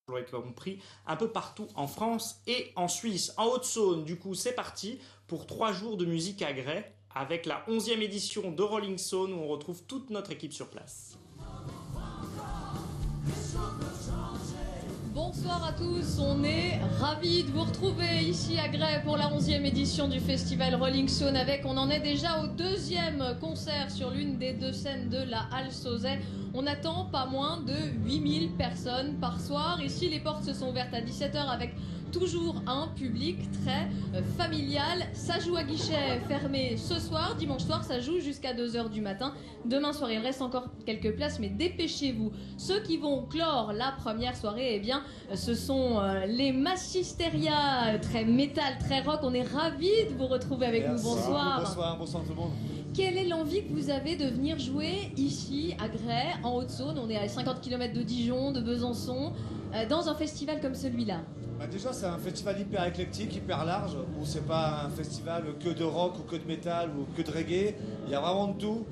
vous l'aurez compris, un peu partout en France et en Suisse. En Haute-Saône, du coup, c'est parti pour 3 jours de musique à Gray avec la 11e édition de Rolling Saône où on retrouve toute notre équipe sur place. Bonsoir à tous, on est ravis de vous retrouver ici à Gray pour la 11e édition du festival Rolling Saône on en est déjà au 2e concert sur l'une des 2 scènes de la Halle Sauzet. On attend pas moins de 8000 personnes par soir. Ici, les portes se sont ouvertes à 17h avec toujours un public très familial. Ça joue à guichet fermé ce soir. Dimanche soir, ça joue jusqu'à 2h du matin. Demain soir, il reste encore quelques places, mais dépêchez-vous. Ceux qui vont clore la première soirée, eh bien, ce sont les Massisteria, très métal, très rock. On est ravis de vous retrouver avec nous. Bonsoir. Bonsoir tout le monde. Quelle est l'envie que vous avez de venir jouer ici à Gray, en Haute-Saône? On est à 50 km de Dijon, de Besançon, dans un festival comme celui-là. Déjà, c'est un festival hyper éclectique, hyper large, où c'est pas un festival que de rock ou que de métal ou que de reggae. Il y a vraiment de tout.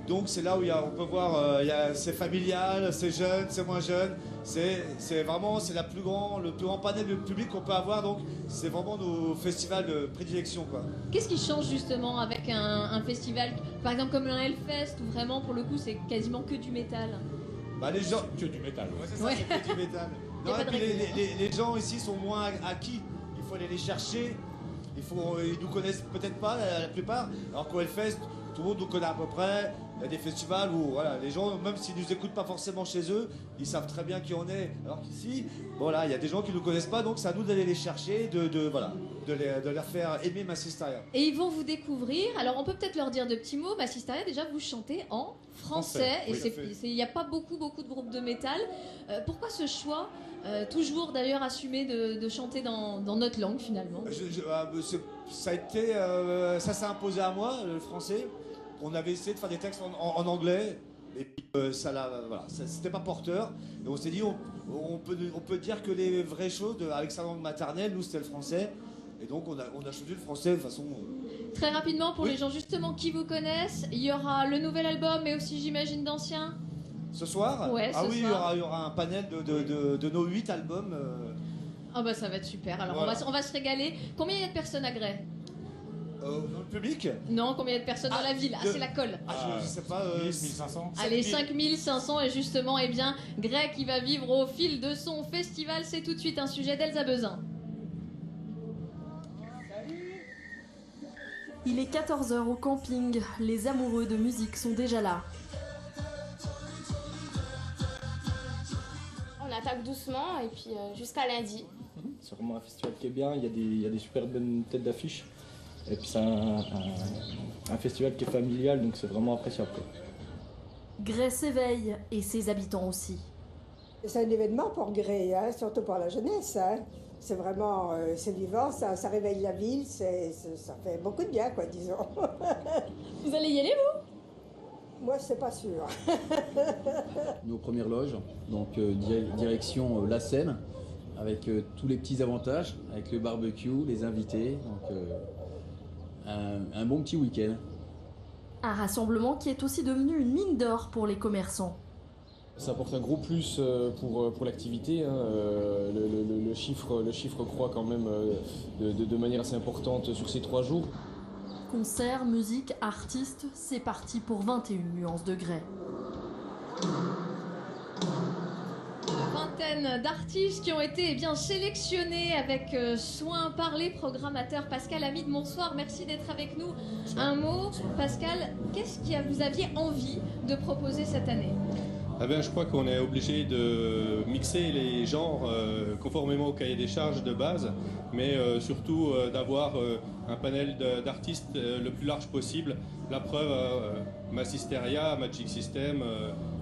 Donc c'est là où on peut voir, c'est familial, c'est jeune, c'est moins jeune. C'est vraiment le plus grand panel de public qu'on peut avoir. Donc c'est vraiment nos festivals de prédilection, quoi. Qu'est-ce qui change justement avec un festival, par exemple comme le Hellfest, où vraiment pour le coup c'est quasiment que du métal? Les gens... Que du métal. Ouais, c'est ça, ouais. C'est que du métal. Non, et puis les gens ici sont moins acquis. Il faut aller les chercher. Ils nous connaissent peut-être pas, la plupart. Alors qu'au Hellfest, tout le monde nous connaît à peu près. Il y a des festivals où les gens, même s'ils ne nous écoutent pas forcément chez eux, ils savent très bien qui on est. Alors qu'ici, il y a des gens qui ne nous connaissent pas, donc c'est à nous d'aller les chercher, de leur faire aimer Massisteria. Et ils vont vous découvrir. Alors on peut peut-être leur dire de petits mots. Massisteria, déjà, vous chantez en français. Et il n'y a pas beaucoup de groupes de métal. Pourquoi ce choix, toujours d'ailleurs assumé de chanter dans notre langue finalement? Ça s'est imposé à moi, le français. On avait essayé de faire des textes en anglais, et puis c'était pas porteur. Et on s'est dit, on peut dire que les vraies choses avec sa langue maternelle, nous c'était le français. Et donc on a choisi le français de façon... Très rapidement, pour les gens justement qui vous connaissent, il y aura le nouvel album, mais aussi j'imagine d'anciens. Ce soir? Ouais, il y aura un panel de nos 8 albums. Ça va être super. Alors voilà. on va se régaler. Combien il y a de personnes à Gray? Dans le public? Non, combien il y a de personnes dans la ville? C'est la colle. Je sais pas. 1500. Allez, 5500 et justement, Gray qui va vivre au fil de son festival. C'est tout de suite un sujet d'Elsa Bezin. Il est 14h au camping. Les amoureux de musique sont déjà là. On attaque doucement et puis jusqu'à lundi. C'est vraiment un festival qui est bien, il y a des super bonnes têtes d'affiche. Et puis c'est un festival qui est familial, donc c'est vraiment appréciable, quoi. Gray s'éveille et ses habitants aussi. C'est un événement pour Gray, surtout pour la jeunesse. C'est vraiment, c'est vivant, ça réveille la ville, ça fait beaucoup de bien, quoi, disons. Vous allez y aller, vous? Moi, c'est pas sûr. Nos premières loges, donc direction la Seine, avec tous les petits avantages, avec le barbecue, les invités, donc un bon petit week-end. Un rassemblement qui est aussi devenu une mine d'or pour les commerçants. Ça apporte un gros plus pour l'activité. Le chiffre croît quand même de manière assez importante sur ces 3 jours. Concerts, musique, artistes, c'est parti pour 21 nuances de Gray. Vingtaine d'artistes qui ont été sélectionnés avec soin par les programmateurs. Pascal Hamid, bonsoir, merci d'être avec nous. Un mot, Pascal, qu'est-ce que vous aviez envie de proposer cette année? Je crois qu'on est obligé de mixer les genres conformément au cahier des charges de base, mais surtout d'avoir un panel d'artistes le plus large possible. La preuve, Massisteria, Magic System...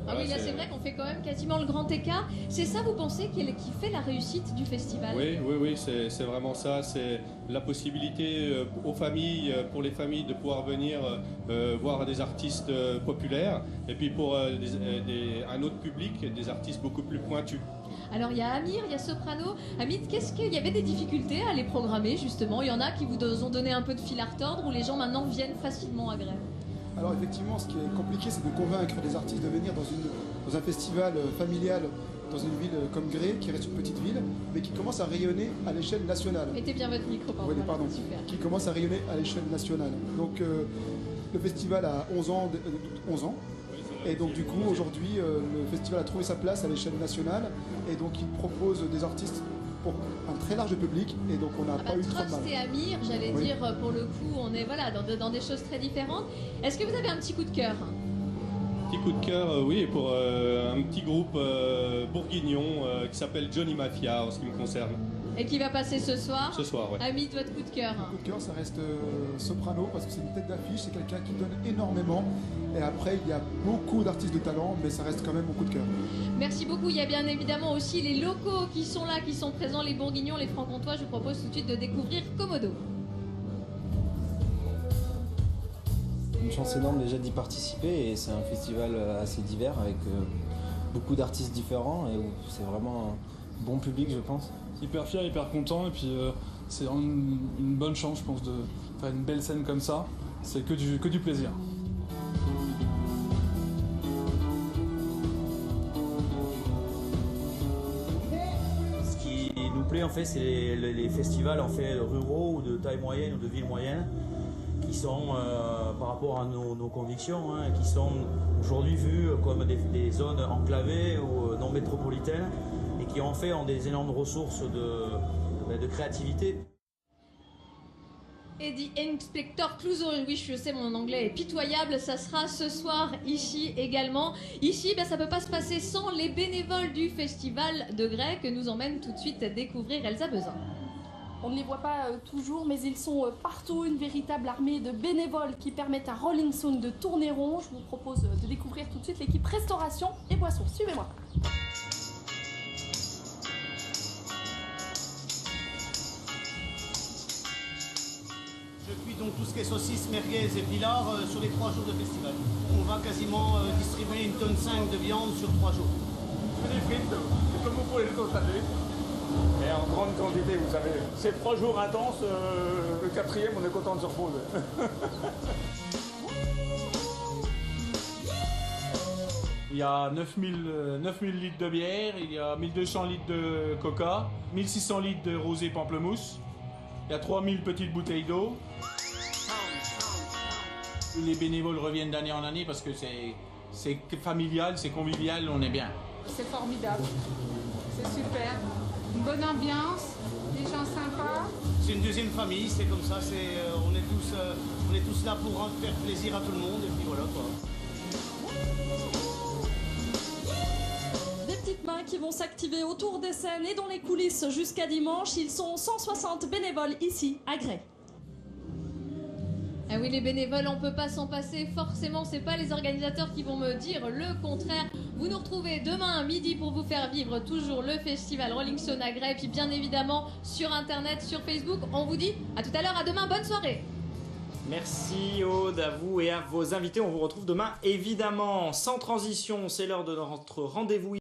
là c'est vrai qu'on fait quand même quasiment le grand écart. C'est ça, vous pensez, qui fait la réussite du festival? Oui, c'est vraiment ça. C'est la possibilité pour les familles de pouvoir venir voir des artistes populaires, et puis pour un autre public, des artistes beaucoup plus pointus. Alors il y a Amir, il y a Soprano. Hamid, qu'est-ce qu'il y avait des difficultés à les programmer justement? Il y en a qui vous ont donné un peu de fil à retordre, ou les gens maintenant viennent facilement à Gray? Alors effectivement, ce qui est compliqué, c'est de convaincre des artistes de venir dans un festival familial dans une ville comme Grès, qui reste une petite ville, mais qui commence à rayonner à l'échelle nationale. Mettez bien votre micro, pardon. Oui, pardon. Super. Qui commence à rayonner à l'échelle nationale. Donc le festival a 11 ans. Et donc du coup, aujourd'hui, le festival a trouvé sa place à l'échelle nationale. Et donc il propose des artistes pour un très large public. Et donc on n'a pas eu trop de mal. Trost et Amir, j'allais dire, pour le coup, on est voilà, dans des choses très différentes. Est-ce que vous avez un petit coup de cœur? Petit coup de cœur, oui, pour un petit groupe bourguignon qui s'appelle Johnny Mafia, en ce qui me concerne. Et qui va passer ce soir? Ce soir, oui. Amit, votre coup de cœur? Mon coup de cœur, ça reste Soprano, parce que c'est une tête d'affiche, c'est quelqu'un qui donne énormément. Et après, il y a beaucoup d'artistes de talent, mais ça reste quand même mon coup de cœur. Merci beaucoup. Il y a bien évidemment aussi les locaux qui sont là, qui sont présents, les Bourguignons, les Franc-Comtois. Je vous propose tout de suite de découvrir Komodo. Une chance énorme déjà d'y participer, et c'est un festival assez divers avec beaucoup d'artistes différents, et c'est vraiment un bon public, je pense. Hyper fier, hyper content, et puis c'est une bonne chance, je pense, de faire une belle scène comme ça. C'est que du plaisir. Ce qui nous plaît en fait, c'est les festivals en fait ruraux ou de taille moyenne ou de ville moyenne, qui sont par rapport à nos convictions, hein, qui sont aujourd'hui vus comme des zones enclavées ou non métropolitaines, et qui en fait ont des énormes ressources de créativité. Et The Inspector Clouseau, oui je sais mon anglais est pitoyable, ça sera ce soir ici également. Ici ça peut pas se passer sans les bénévoles du Festival de Grès que nous emmène tout de suite découvrir Elsa Bezin. On ne les voit pas toujours, mais ils sont partout, une véritable armée de bénévoles qui permettent à Rolling Stone de tourner rond. Je vous propose de découvrir tout de suite l'équipe restauration et boissons. Suivez-moi. Je cuis donc tout ce qui est saucisses, merguez et pilard sur les 3 jours de festival. On va quasiment distribuer 1,5 tonne de viande sur 3 jours. Des frites, comme vous pouvez le constater. Et en grande quantité, vous savez. C'est 3 jours intenses, le 4e, on est content de se reposer. Il y a 9000 litres de bière, il y a 1200 litres de coca, 1600 litres de rosé pamplemousse, il y a 3000 petites bouteilles d'eau. Les bénévoles reviennent d'année en année parce que c'est familial, c'est convivial, on est bien. C'est formidable, c'est super. Une bonne ambiance, des gens sympas. C'est une deuxième famille, c'est comme ça, on est tous là pour faire plaisir à tout le monde et puis voilà quoi. Des petites mains qui vont s'activer autour des scènes et dans les coulisses jusqu'à dimanche. Ils sont 160 bénévoles ici à Grès. Ah oui, les bénévoles, on peut pas s'en passer. Forcément, c'est pas les organisateurs qui vont me dire le contraire. Vous nous retrouvez demain à midi pour vous faire vivre toujours le festival Rolling Stone à Grès. Et puis bien évidemment sur Internet, sur Facebook. On vous dit à tout à l'heure, à demain, bonne soirée. Merci Aude, à vous et à vos invités. On vous retrouve demain évidemment sans transition. C'est l'heure de notre rendez-vous.